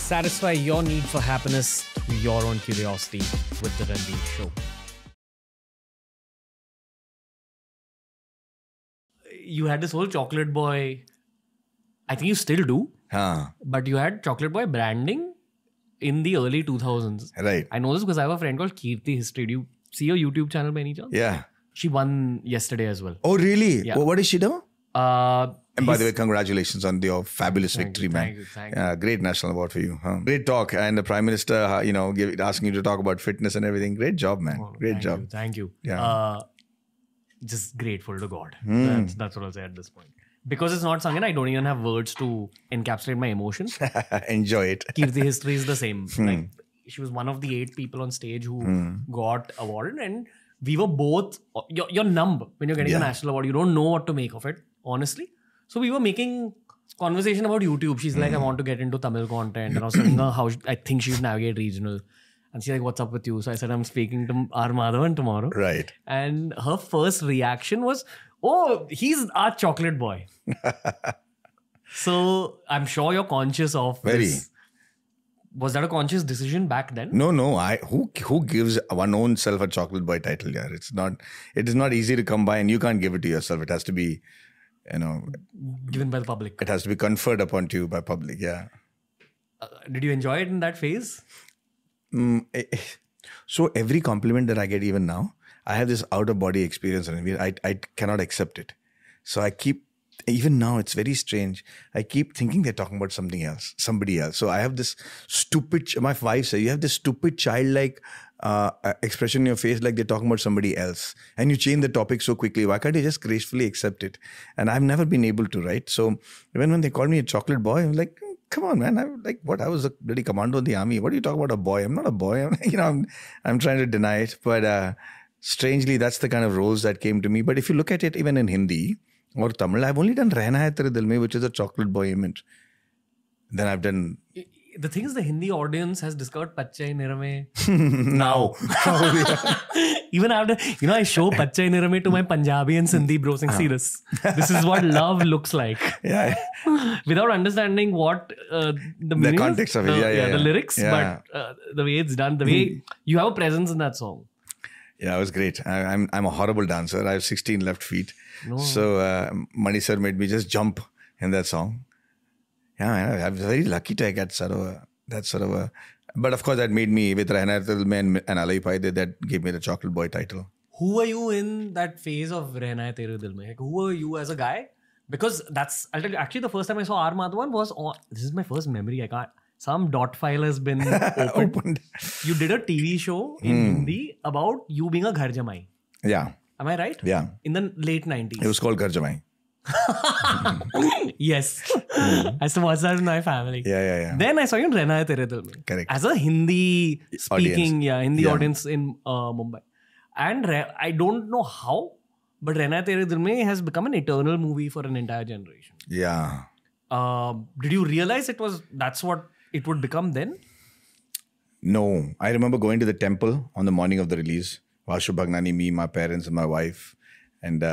Satisfy your need for happiness through your own curiosity with the Ranveer Show. You had this whole chocolate boy, I think you still do, but you had chocolate boy branding in the early 2000s. Right. I know this because I have a friend called Kirti History. Do you see her YouTube channel by any chance? Yeah. She won yesterday as well. Oh, really? Yeah. Well, what did she do? And by the way, His- congratulations on your fabulous victory, man. Thank you. Great national award for you. Great talk. And the Prime Minister, asking you to talk about fitness and everything. Great job, man. Great job. Thank you. Yeah. Just grateful to God. That's what I'll say at this point. Because it's not sung in, I don't even have words to encapsulate my emotions. Enjoy it. Kirti History is the same. Like, she was one of the 8 people on stage who got awarded, and we were both. You're numb when you're getting a national award. You don't know what to make of it, honestly. So we were making conversation about YouTube. She's like, I want to get into Tamil content, and I was telling her how I think she should navigate regional. And she's like, what's up with you? So I said, I'm speaking to R.Madhavan tomorrow. Right. And her first reaction was, oh, he's our chocolate boy. So I'm sure you're conscious of this. Was that a conscious decision back then? No. Who gives one own self a chocolate boy title? Yeah, it is not easy to come by, and you can't give it to yourself. It has to be, Given by the public. it has to be conferred upon you by public. Yeah. Did you enjoy it in that phase? So every compliment that I get even now, I have this out of body experience. I cannot accept it. So I keep, even now it's very strange. I keep thinking they're talking about somebody else. So I have this stupid, my wife said, you have this stupid childlike expression in your face like they're talking about somebody else. And you change the topic so quickly. Why can't you just gracefully accept it? And I've never been able to, right? So even when they call me a chocolate boy, I'm like, come on, man. I'm like, what? I was a bloody commando in the army. What are you talking about, a boy? I'm not a boy. I'm trying to deny it. But strangely, that's the kind of roles that came to me. But if you look at it, even in Hindi or Tamil, I've only done Rehna Hai Tere Dil Mein, which is a chocolate boy image. Then I've done... The thing is, the Hindi audience has discovered Pachai Nirame now. Even after, I show Pachai Nirame to my Punjabi and Sindhi bros and see this. This is what love looks like. Yeah. Without understanding what the context of it. The lyrics, but the way it's done, the way you have a presence in that song. Yeah, it was great. I'm a horrible dancer. I have 16 left feet. No. So Mani sir made me just jump in that song. Yeah, I was very lucky to get that sort of a... But of course, that made me, with Rehna Hai Tere Dil Mein and Alai Paide, that gave me the chocolate boy title. Who were you in that phase of Rehna Hai Tere Dil Mein? Like, who were you as a guy? Because I'll tell you, actually the first time I saw R.Madhavan was on... This is my first memory. Some dot file has been opened. You did a TV show in Hindi about you being a ghar jamai. Yeah. Am I right? Yeah. In the late 90s. It was called Ghar Jamai. Yes. I used to watch that with my family. Yeah. Then I saw you in Rehna Hai Tere Dil Mein. Correct. As a Hindi speaking, audience in Mumbai. And I don't know how, but Rehna Hai Tere Dil Mein has become an eternal movie for an entire generation. Yeah. Did you realize that's what it would become then? No. I remember going to the temple on the morning of the release. Vashu Bhagnani, me, my parents and my wife and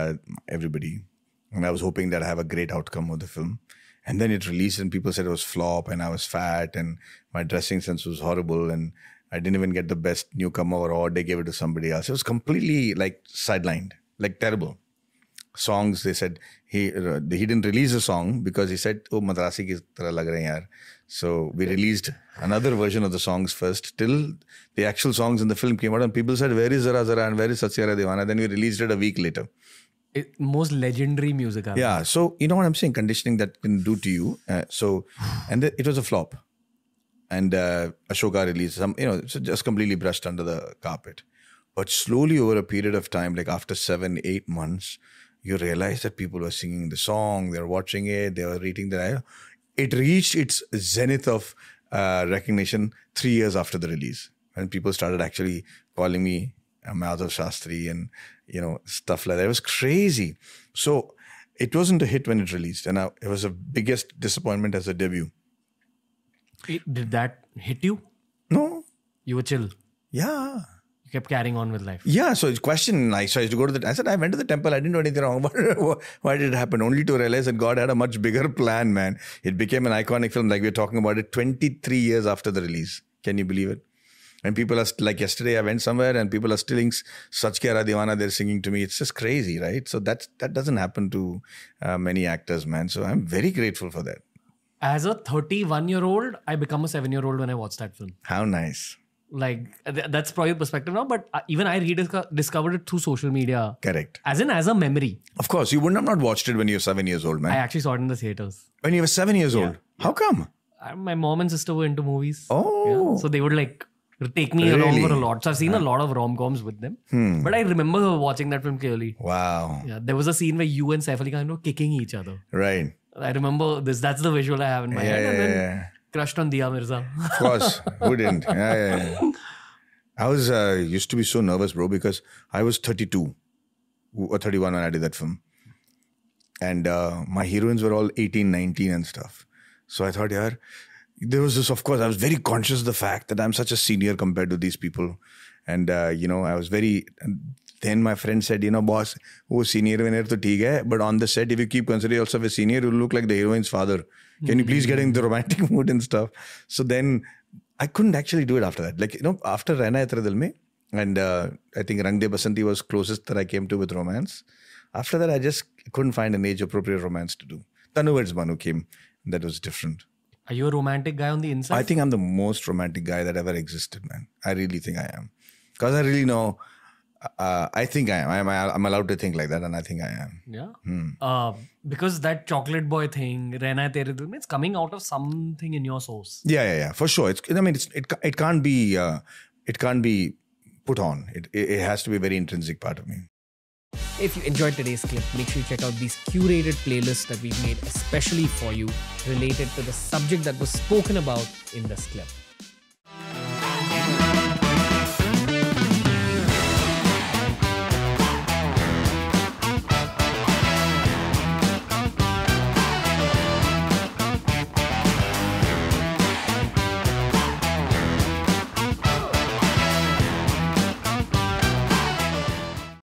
everybody. And I was hoping that I have a great outcome of the film. And then it released and people said it was flop and I was fat and my dressing sense was horrible and I didn't even get the best newcomer award. They gave it to somebody else. It was completely sidelined, terrible. Songs, they said, he didn't release a song because he said, oh, Madrasi ki tarah lag rahe hain yaar. So we released another version of the songs first till the actual songs in the film came out and people said, where is Zara Zara and where is Satyara Devana? Then we released it a week later. Most legendary music album. Yeah, so you know what I'm saying? Conditioning that can do to you. It was a flop. And Ashoka released some, so just completely brushed under the carpet. But slowly over a period of time, like after 7-8 months, you realize that people were singing the song, they were watching it, they were reading the... It reached its zenith of recognition 3 years after the release. When people started actually calling me Madhav Shastri and, stuff like that. It was crazy. So it wasn't a hit when it released. And it was the biggest disappointment as a debut. Did that hit you? No. You were chill? Yeah. kept carrying on with life. Yeah, so it's question. I used to go to the. I said I went to the temple. I didn't do anything wrong. Why did it happen? Only to realize that God had a much bigger plan, man. It became an iconic film. Like we're talking about it 23 years after the release. Can you believe it? And people are like yesterday. I went somewhere and people are still Sach Ke Ra Deewana. They're singing to me. It's just crazy, right? So that doesn't happen to many actors, man. So I'm very grateful for that. As a 31-year-old, I become a 7-year-old when I watched that film. How nice. Like, that's probably perspective now, but even I rediscovered it through social media. Correct. As a memory. Of course, you wouldn't have not watched it when you were 7 years old, man. I actually saw it in the theaters. When you were 7 years old? How come? My mom and sister were into movies. Oh. Yeah. So they would like take me along for a lot. So I've seen a lot of rom-coms with them. But I remember watching that film clearly. Wow. Yeah, there was a scene where you and Saif Ali Khan were kicking each other. Right. I remember this. That's the visual I have in my head. And then crushed on Diya Mirza. Of course. Who didn't? Yeah. I was used to be so nervous, bro, because I was 32 or 31 when I did that film. And my heroines were all 18, 19 and stuff. So I thought, there was this, of course, I was very conscious of the fact that I'm such a senior compared to these people. And, I was very... Then my friend said, boss, wo senior veneer to theek hai, but on the set, if you keep considering yourself a senior, you'll look like the heroine's father. Can you please get in the romantic mood and stuff? So then I couldn't actually do it after that. Like, after Rehna Hai Tere Dil Mein, and I think Rang De Basanti was closest that I came to with romance. After that, I just couldn't find an age-appropriate romance to do. Tanu Veds Manu came. That was different. Are you a romantic guy on the inside? I think I'm the most romantic guy that ever existed, man. I really think I am. Because I really know... I think I am. I'm allowed to think like that, and I think I am. Yeah. Because that chocolate boy thing, Rehna Hai Tere Dil Mein, it's coming out of something in your source. Yeah. For sure. It can't be put on. It has to be a very intrinsic part of me. If you enjoyed today's clip, make sure you check out these curated playlists that we've made especially for you, related to the subject that was spoken about in this clip.